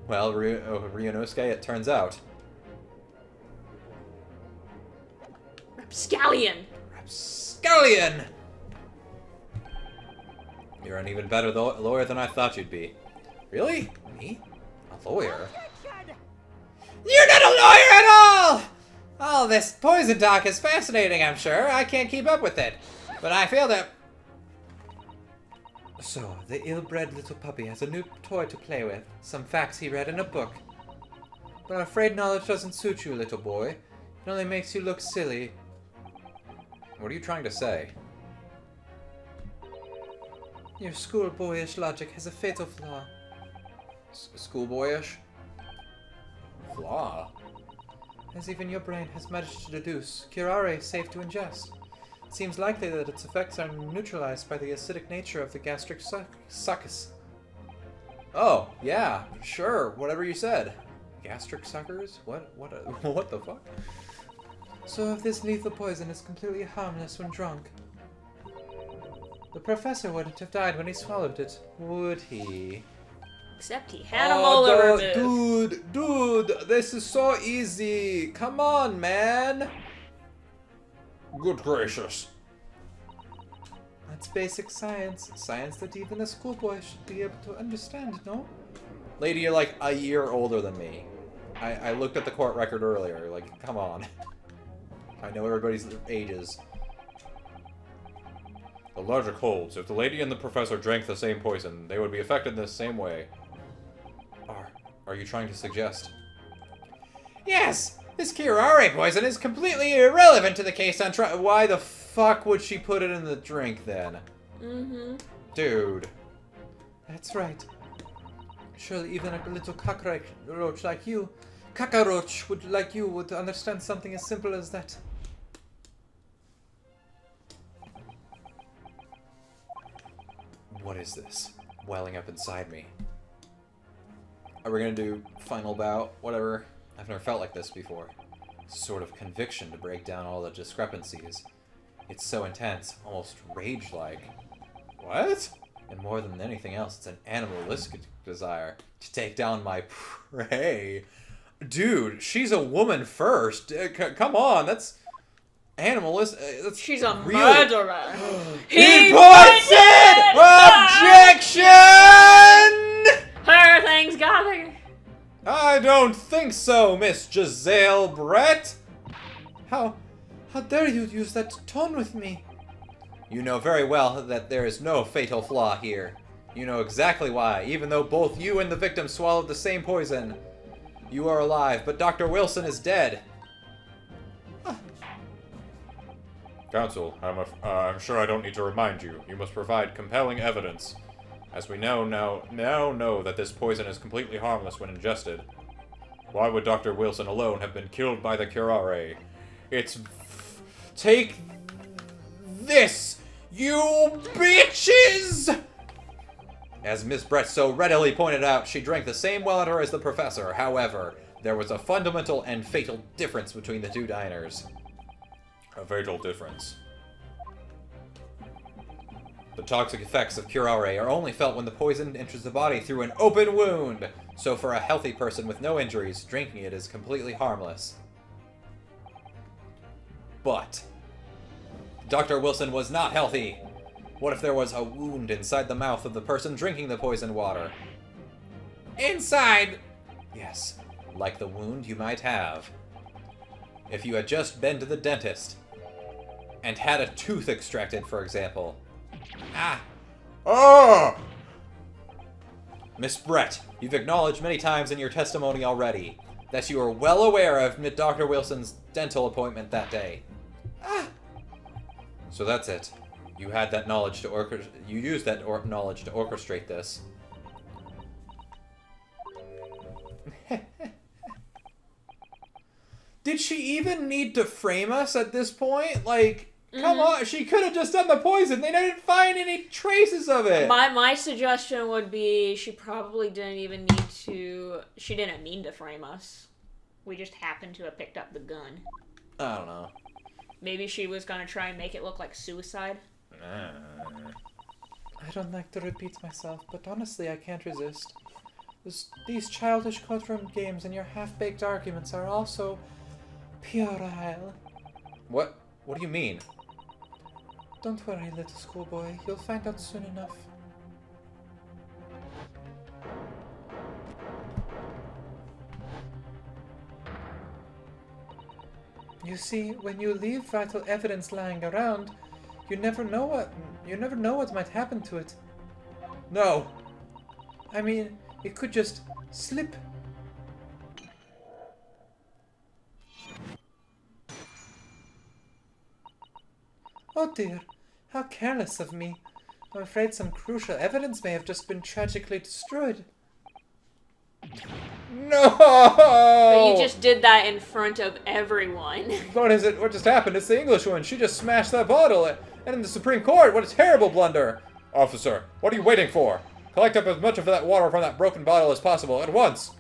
Well, Ryunosuke, it turns out. Rapscallion! Rapscallion! You're an even better lawyer than I thought you'd be. Really? Me? A lawyer? You're not a lawyer at all! All this poison talk is fascinating, I'm sure. I can't keep up with it. But I feel that... So, the ill-bred little puppy has a new toy to play with. Some facts he read in a book. But I'm afraid knowledge doesn't suit you, little boy. It only makes you look silly. What are you trying to say? Your schoolboyish logic has a fatal flaw. Schoolboyish? Flaw? As even your brain has managed to deduce, curare is safe to ingest. It seems likely that its effects are neutralized by the acidic nature of the gastric succus. Oh, yeah, sure, whatever you said. Gastric suckers? What the fuck? So if this lethal poison is completely harmless when drunk, the professor wouldn't have died when he swallowed it, would he? Except he had a molar removed. Dude, this is so easy. Come on, man. Good gracious. That's basic science. Science that even a schoolboy should be able to understand, no? Lady, you're like a year older than me. I looked at the court record earlier. Like, come on. I know everybody's ages. The logic holds. If the lady and the professor drank the same poison, they would be affected in the same way. Are you trying to suggest? Yes! This curare poison is completely irrelevant to the case on trial. Why the fuck would she put it in the drink then? Mm-hmm. Dude. That's right. Surely even a little cockroach like you, would understand something as simple as that. What is this? Welling up inside me. Are we gonna do final bout? Whatever. I've never felt like this before. Sort of conviction to break down all the discrepancies. It's so intense, almost rage-like. What? And more than anything else, it's an animalistic desire to take down my prey. Dude, she's a woman first. Come on, that's animalistic. She's a murderer. He puts it! Objection! Her things got her. I don't think so, Miss Giselle Brett. How dare you use that tone with me? You know very well that there is no fatal flaw here. You know exactly why, even though both you and the victim swallowed the same poison. You are alive, but Dr. Wilson is dead. Counsel, I'm sure I don't need to remind you. You must provide compelling evidence. As we now know that this poison is completely harmless when ingested. Why would Dr. Wilson alone have been killed by the curare? Take this, you bitches! As Miss Brett so readily pointed out, she drank the same water as the professor. However, there was a fundamental and fatal difference between the two diners. A fatal difference. The toxic effects of curare are only felt when the poison enters the body through an open wound. So for a healthy person with no injuries, drinking it is completely harmless. But Dr. Wilson was not healthy. What if there was a wound inside the mouth of the person drinking the poisoned water? Inside? Yes, like the wound you might have if you had just been to the dentist and had a tooth extracted, for example. Ah! Oh! Miss Brett, you've acknowledged many times in your testimony already that you are well aware of Dr. Wilson's dental appointment that day. Ah! So that's it. You had that knowledge to you used that knowledge to orchestrate this. Did she even need to frame us at this point? Like, come on, she could have just done the poison. They didn't find any traces of it. My suggestion would be she probably didn't even need to... She didn't mean to frame us. We just happened to have picked up the gun. I don't know. Maybe she was going to try and make it look like suicide. I don't like to repeat myself, but honestly, I can't resist. These childish courtroom games and your half-baked arguments are also puerile. What? What do you mean? Don't worry, little schoolboy. You'll find out soon enough. You see, when you leave vital evidence lying around, you never know what might happen to it. No. I mean, it could just slip. Oh dear, how careless of me. I'm afraid some crucial evidence may have just been tragically destroyed. No! But you just did that in front of everyone. What is it? What just happened? It's the Englishwoman. She just smashed that bottle. And in the Supreme Court, what a terrible blunder. Officer, what are you waiting for? Collect up as much of that water from that broken bottle as possible at once.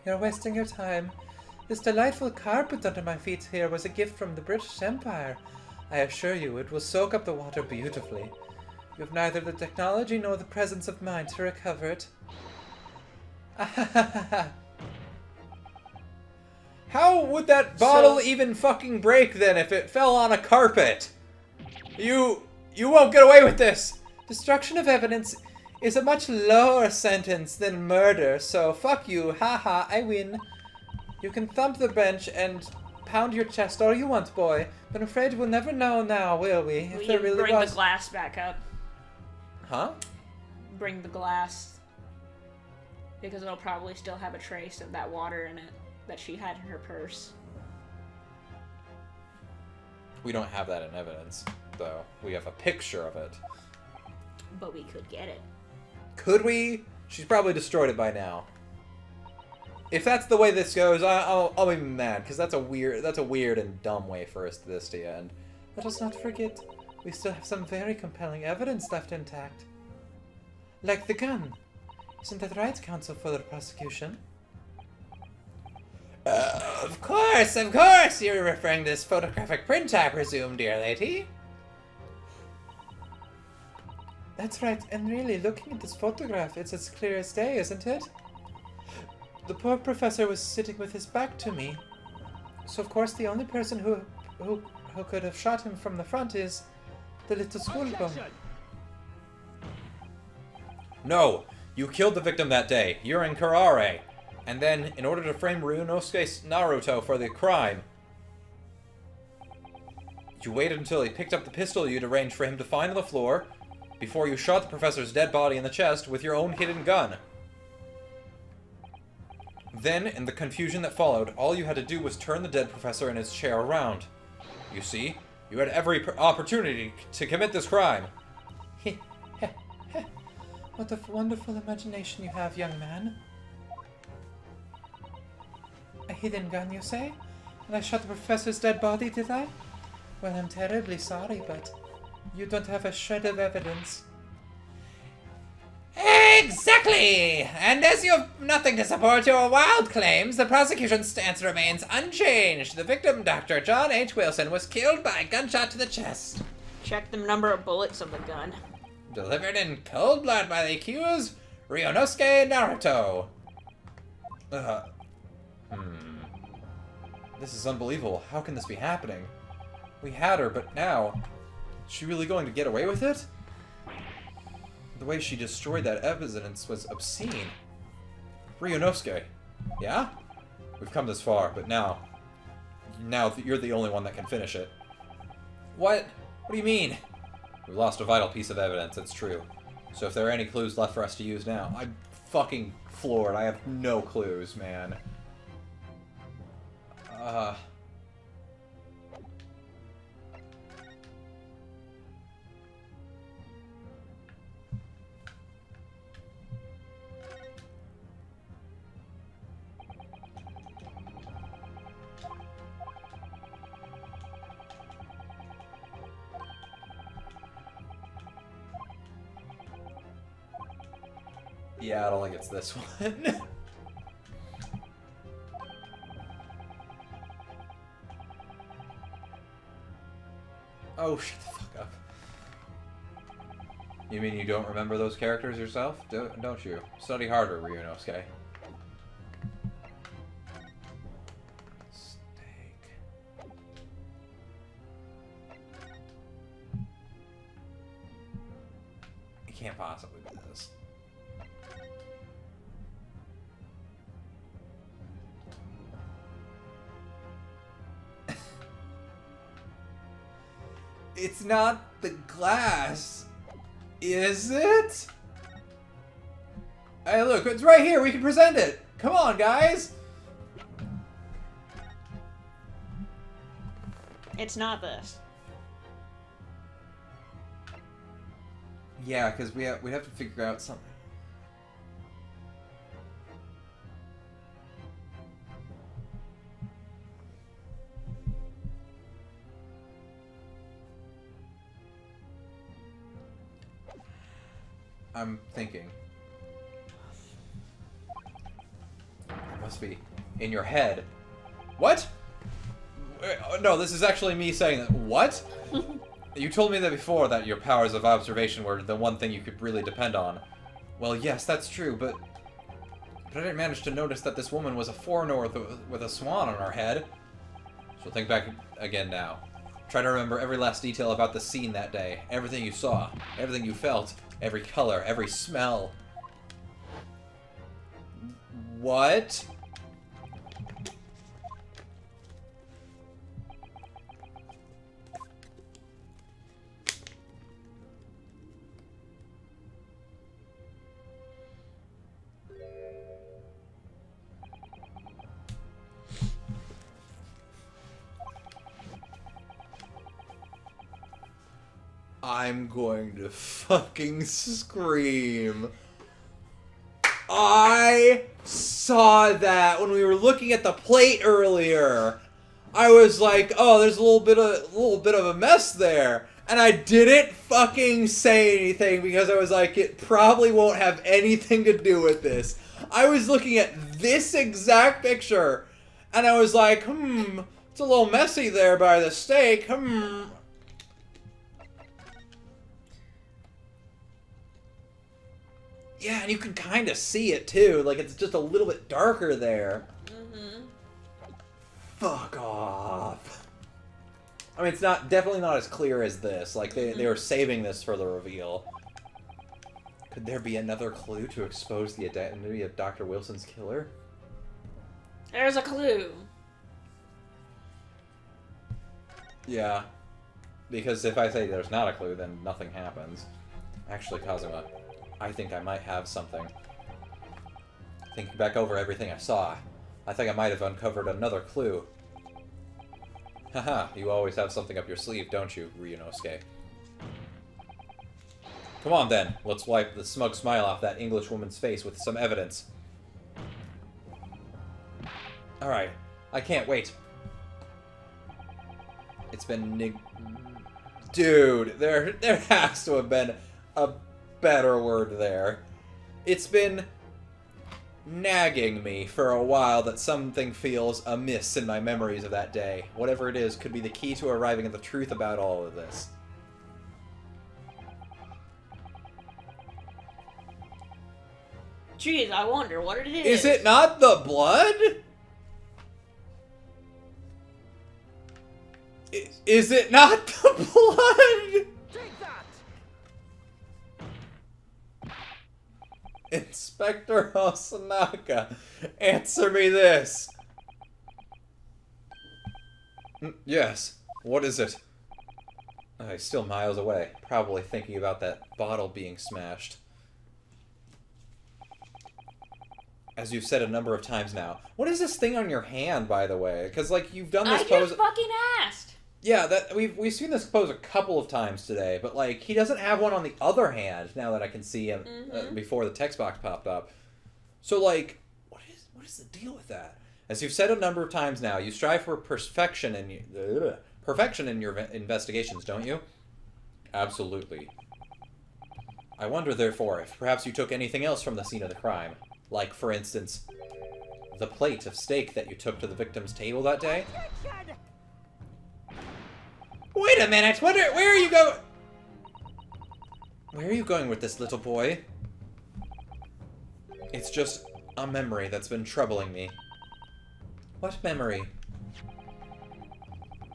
You're wasting your time. This delightful carpet under my feet here was a gift from the British Empire. I assure you, it will soak up the water beautifully. You have neither the technology nor the presence of mind to recover it. How would that bottle even fucking break then if it fell on a carpet? You won't get away with this! Destruction of evidence is a much lower sentence than murder, so fuck you, haha, I win. You can thump the bench and pound your chest all you want, boy, but I'm afraid we'll never know now, will we? If there really bring was... the glass back up. Huh? Bring the glass. Because it'll probably still have a trace of that water in it that she had in her purse. We don't have that in evidence, though. We have a picture of it. But we could get it. Could we? She's probably destroyed it by now. If that's the way this goes, I'll be mad, because that's a weird and dumb way for this to end. Let us not forget, we still have some very compelling evidence left intact. Like the gun. Isn't that right, counsel for the prosecution? Of course! You're referring to this photographic print, I presume, dear lady? That's right, and really, looking at this photograph, it's as clear as day, isn't it? The poor professor was sitting with his back to me. So, of course, the only person who could have shot him from the front is the little schoolboy. No! You killed the victim that day. You're in Karare. And then, in order to frame Ryunosuke Naruto for the crime, you waited until he picked up the pistol you'd arranged for him to find on the floor before you shot the professor's dead body in the chest with your own hidden gun. Then, in the confusion that followed, all you had to do was turn the dead professor in his chair around. You see, you had every opportunity to commit this crime. What a wonderful imagination you have, young man. A hidden gun, you say? And I shot the professor's dead body, did I? Well, I'm terribly sorry, but you don't have a shred of evidence. Exactly! And as you have nothing to support your wild claims, the prosecution's stance remains unchanged. The victim, Dr. John H. Wilson, was killed by a gunshot to the chest. Check the number of bullets of the gun. Delivered in cold blood by the accused, Ryunosuke Naruto. This is unbelievable. How can this be happening? We had her, but now... Is she really going to get away with it? The way she destroyed that evidence was obscene. Ryunosuke. Yeah? We've come this far, but now you're the only one that can finish it. What? What do you mean? We lost a vital piece of evidence, it's true. So if there are any clues left for us to use now, I'm fucking floored. I have no clues, man. Yeah, I don't think it's this one. Oh, shut the fuck up. You mean you don't remember those characters yourself? Don't you? Study harder, Ryunosuke. Steak. It can't possibly be this. It's not the glass, is it? Hey, look, it's right here. We can present it. Come on, guys. It's not this. Yeah, because we have to figure out something. I'm thinking. It must be in your head. What? No, this is actually me saying that. What? You told me that before, that your powers of observation were the one thing you could really depend on. Well, yes, that's true, but I didn't manage to notice that this woman was a foreigner with a swan on her head. So think back again now. Try to remember every last detail about the scene that day. Everything you saw, everything you felt, every color, every smell. What? I'm going to fucking scream. I saw that when we were looking at the plate earlier. I was like, oh, there's a little bit of a mess there. And I didn't fucking say anything because I was like, it probably won't have anything to do with this. I was looking at this exact picture and I was like, it's a little messy there by the steak. Yeah, and you can kind of see it too. Like, it's just a little bit darker there. Mm-hmm. Fuck off. I mean, it's definitely not as clear as this. Like, they were saving this for the reveal. Could there be another clue to expose the identity of Dr. Wilson's killer? There's a clue. Yeah. Because if I say there's not a clue, then nothing happens. Actually, Kazuma, I think I might have something. Thinking back over everything I saw, I think I might have uncovered another clue. Haha, you always have something up your sleeve, don't you, Ryunosuke? Come on then, let's wipe the smug smile off that English woman's face with some evidence. Alright, I can't wait. It's been Dude, there has to have been a better word there. It's been nagging me for a while that something feels amiss in my memories of that day. Whatever it is could be the key to arriving at the truth about all of this. Jeez, I wonder what it is. Is it not the blood? Is it not the blood? Take that! Inspector Hosanaka, answer me this. Yes, what is it? He's still miles away, probably thinking about that bottle being smashed. As you've said a number of times now. What is this thing on your hand, by the way? Because, like, you've done this pose... I just fucking asked! Yeah, that we've seen this pose a couple of times today, but, like, he doesn't have one on the other hand, now that I can see him before the text box popped up. So, like, what is the deal with that? As you've said a number of times now, you strive for perfection in your investigations, don't you? Absolutely. I wonder, therefore, if perhaps you took anything else from the scene of the crime. Like, for instance, the plate of steak that you took to the victim's table that day? Wait a minute! Where are you going? Where are you going with this, little boy? It's just a memory that's been troubling me. What memory?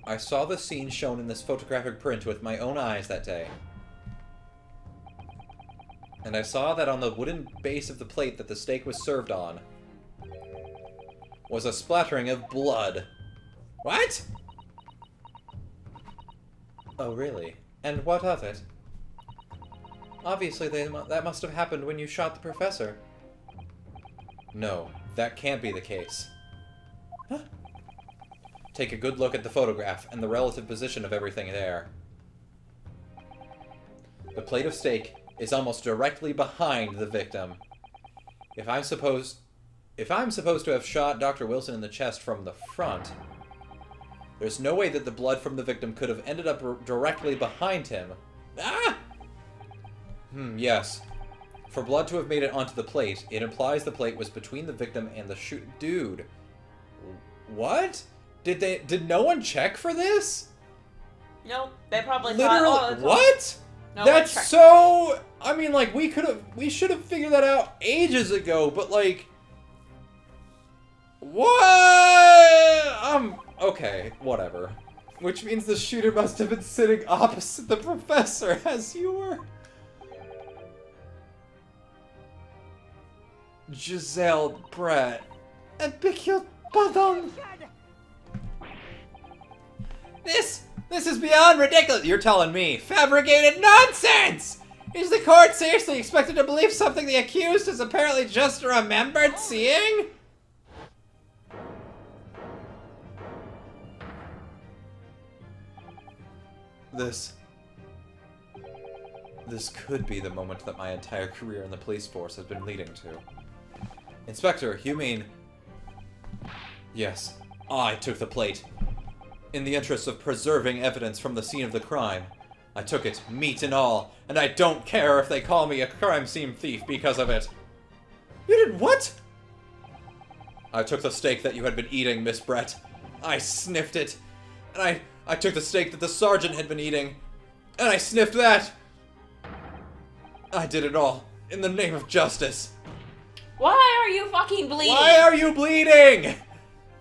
I saw the scene shown in this photographic print with my own eyes that day. And I saw that on the wooden base of the plate that the steak was served on was a splattering of blood. What? Oh, really? And what of it? Obviously, that must have happened when you shot the professor. No, that can't be the case. Huh? Take a good look at the photograph and the relative position of everything there. The plate of steak is almost directly behind the victim. If I'm supposed to have shot Dr. Wilson in the chest from the front, there's no way that the blood from the victim could have ended up directly behind him. Ah! Yes. For blood to have made it onto the plate, it implies the plate was between the victim and the Dude. What? Did no one check for this? Nope. They probably Literally, thought, oh, what? No That's one checked. so... I mean, like, we should have figured that out ages ago, but, like... What? Okay, whatever. Which means the shooter must have been sitting opposite the professor as you were. Giselle Brett. And pick your button. This is beyond ridiculous. You're telling me. Fabricated nonsense! Is the court seriously expected to believe something the accused has apparently just remembered seeing? This could be the moment that my entire career in the police force has been leading to. Inspector, you mean... Yes, I took the plate. In the interest of preserving evidence from the scene of the crime. I took it, meat and all, and I don't care if they call me a crime scene thief because of it. You did what? I took the steak that you had been eating, Miss Brett. I sniffed it. And I took the steak that the sergeant had been eating. And I sniffed that. I did it all in the name of justice. Why are you fucking bleeding? Why are you bleeding?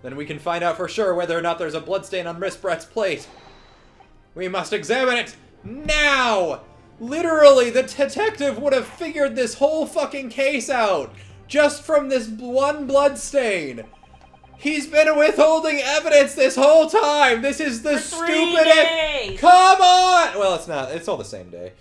Then we can find out for sure whether or not there's a bloodstain on Miss Brett's plate. We must examine it now! Literally, the detective would have figured this whole fucking case out just from this one bloodstain. He's been withholding evidence this whole time. This is the stupidest. Come on! Well, it's not. It's all the same day.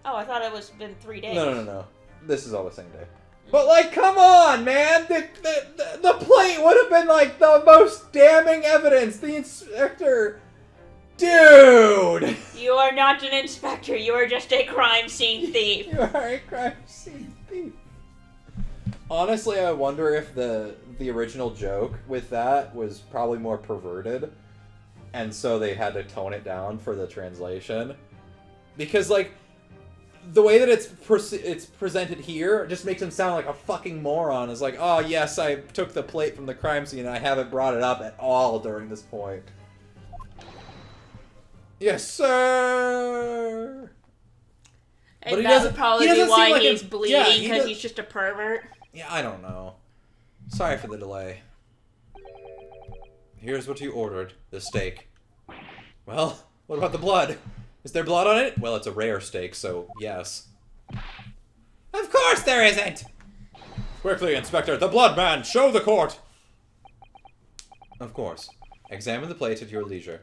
Oh, I thought it was been 3 days. No. This is all the same day. But, like, come on, man! The plate would have been, like, the most damning evidence! The inspector... Dude! You are not an inspector, you are just a crime scene thief. You are a crime scene thief. Honestly, I wonder if the original joke with that was probably more perverted, and so they had to tone it down for the translation. Because, like... the way that it's presented here just makes him sound like a fucking moron. It's like, oh yes, I took the plate from the crime scene and I haven't brought it up at all during this point. Yes, sir! And but that would probably be why like he's bleeding, because he's just a pervert. Yeah, I don't know. Sorry for the delay. Here's what you ordered. The steak. Well, what about the blood? Is there blood on it? Well, it's a rare steak, so yes. Of course there isn't! Quickly, Inspector, the blood man! Show the court! Of course. Examine the plate at your leisure.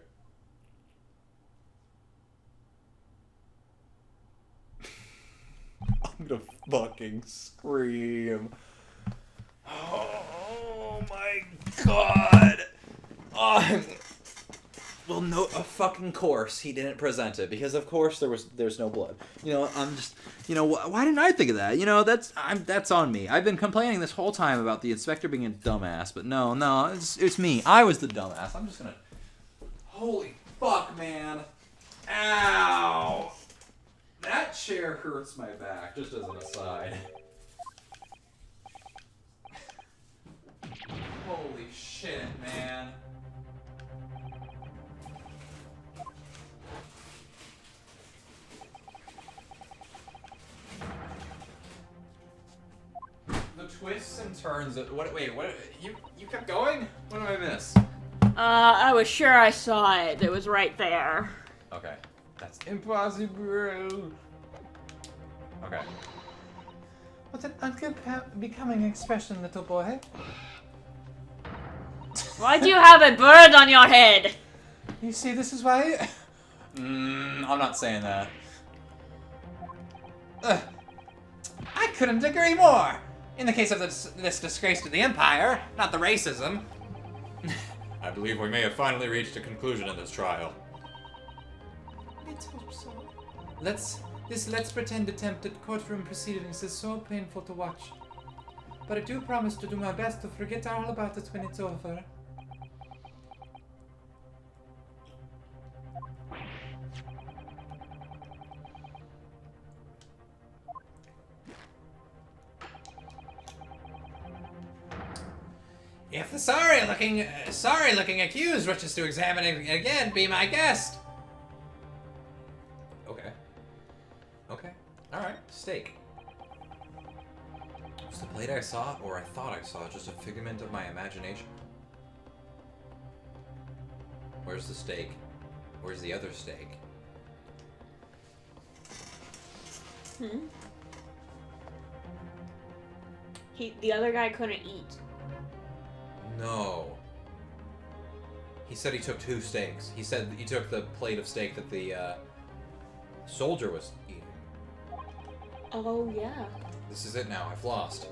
I'm gonna fucking scream. Oh my god! Oh, well, no, of fucking course he didn't present it, because of course there's no blood. You know, I'm just, you know, why didn't I think of that? You know, that's on me. I've been complaining this whole time about the inspector being a dumbass, but no, it's me. I was the dumbass. I'm just gonna, holy fuck, man. Ow! That chair hurts my back, just as an aside. Holy shit, man. twists and turns. Wait, what? You kept going? What did I miss? I was sure I saw it. It was right there. Okay. That's impossible. Okay. What an unbecoming expression, little boy. Why do you have a bird on your head? You see, this is why... I'm not saying that. I couldn't agree more. In the case of this disgrace to the Empire, not the racism. I believe we may have finally reached a conclusion in this trial. Let's hope so. Let's pretend attempt at courtroom proceedings is so painful to watch. But I do promise to do my best to forget all about it when it's over. If the sorry-looking accused wishes to examine it again, be my guest. Okay. Okay. Alright. Steak. Was the plate I saw, or I thought I saw, just a figment of my imagination? Where's the steak? Where's the other steak? The other guy couldn't eat. No. He said he took 2 steaks. He said he took the plate of steak that the soldier was eating. Oh, yeah. This is it now. I've lost.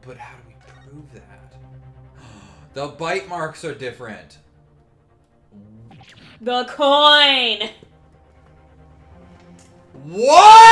But how do we prove that? The bite marks are different. The coin! What?